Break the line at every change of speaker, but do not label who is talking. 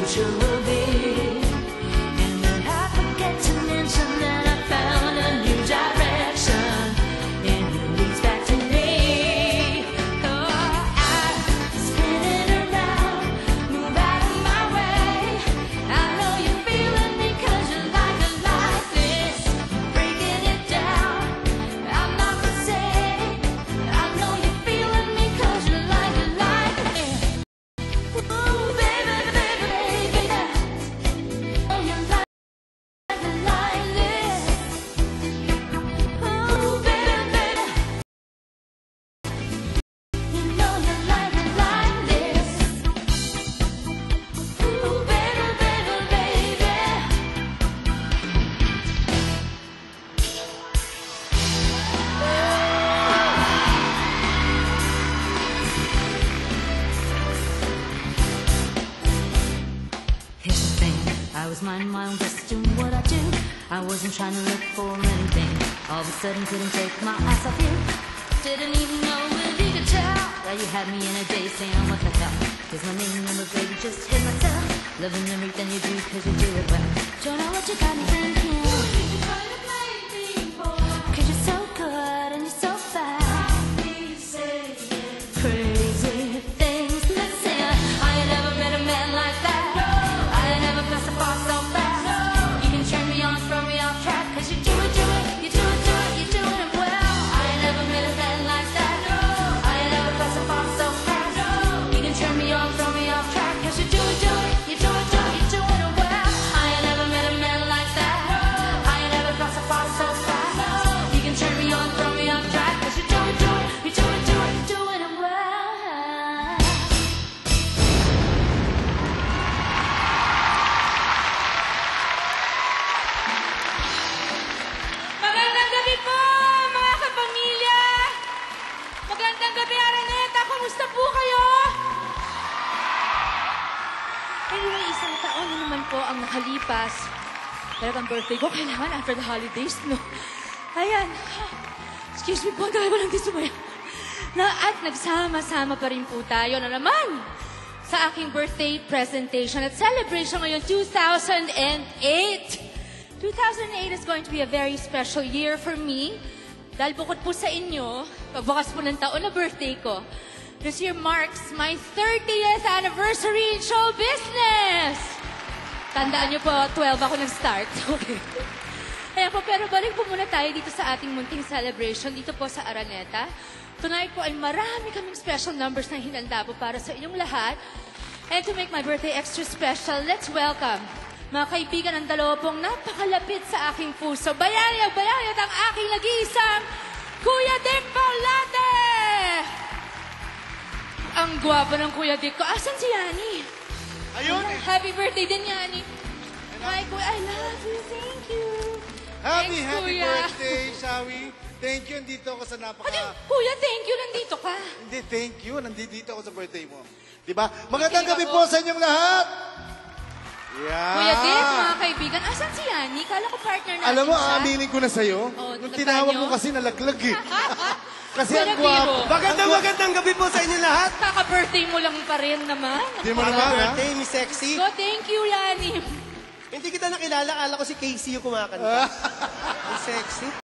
future will be. And then I forget to mention that I found a new direction, and it leads back to me. Oh, I'm spinning around, move out of my way. I know you're feeling me 'cause you like it like this, breaking it down. I'm not the same. I know you're feeling me 'cause you like it like this. Ooh, baby, baby, baby, oh, you like it like this. Ooh, baby, baby, you know you like it like this. Ooh, baby, baby, baby. Here's the thing, I was minding my own business, doing what I do. I wasn't trying to look for anything. All of a sudden, couldn't take my eyes off you. Didn't even know if you could tell that you had me in a daze, saying what the hell. Here's my name, number, baby, just hit myself. Loving everything you do 'cause you do it well. Don't know what you got me thinking. 'Cause you're so good and you're so fast. Crazy things to say. I ain't never met a man like that. I ain't never pressed a bar so fast. You can turn me on, throw me off track, 'cause you do it, you do it, you're doing it well. I ain't never met a man like that. I ain't never pressed a bar so fast. You can turn me on, throw me off track, 'cause you do it, you do it, you're doing it well. I ain't never met a man like that. I ain't never pressed a bar so fast. You can turn me on, throw me off track, 'cause you do it, you're doing it well.
Magandang gabi po, mga kapamilya! Magandang gabi, Araneta! Kumusta po kayo? Anyway, isang taon na naman po ang nakalipas. Pero ang birthday ko, kailangan after the holidays, no? Ayan. Excuse me po, dahil walang disumaya. At nagsama-sama pa rin po tayo na naman sa aking birthday presentation at celebration ngayong 2008. 2008 is going to be a very special year for me. Dahil bukod po sa inyo, pagbukas po ng taon na birthday ko, this year marks my 30th anniversary in show business! Tandaan niyo po, 12 ako nag-start. Okay. Ayan po, pero balik po muna tayo dito sa ating munting celebration dito po sa Araneta. Tonight po ay marami kaming special numbers na hinanda po para sa inyong lahat. And to make my birthday extra special, let's welcome mga kaibigan ng dalawa pong napakalapit sa aking puso. Bayani at ang aking nag-iisang Kuya Dick Paulate! Ang gwapo ng Kuya Dick ko. Asan si Yani?
Ayun!
Happy birthday din, Yani. Hi, Kuya. I love you. Thank you.
Happy
Kuya.
birthday, Shawi. Thank you. Nandito ako sa
Kuya, thank you. Nandito ka.
Hindi, thank you. Nandito ako sa birthday mo. Diba? Magandang gabi po sa inyong lahat. Yeah.
Kuya Dick, mga kaibigan. Asan si Yani? Kala ko partner natin
Alam mo,
siya.
aminin ko na sa'yo.
Oh,
Nung
nagtatanyo?
tinawag mo kasi nalaglag eh. Kasi ang
Pero
gwapo.
biro.
Magandang gabi po sa inyo lahat.
Kaka-birthday mo lang pa rin naman.
Di mo naman, ha?
Birthday, Miss Sexy.
So, thank you, Yani.
Hindi kita nakilala, akala ko si Casey yung kumakanta. Miss Sexy.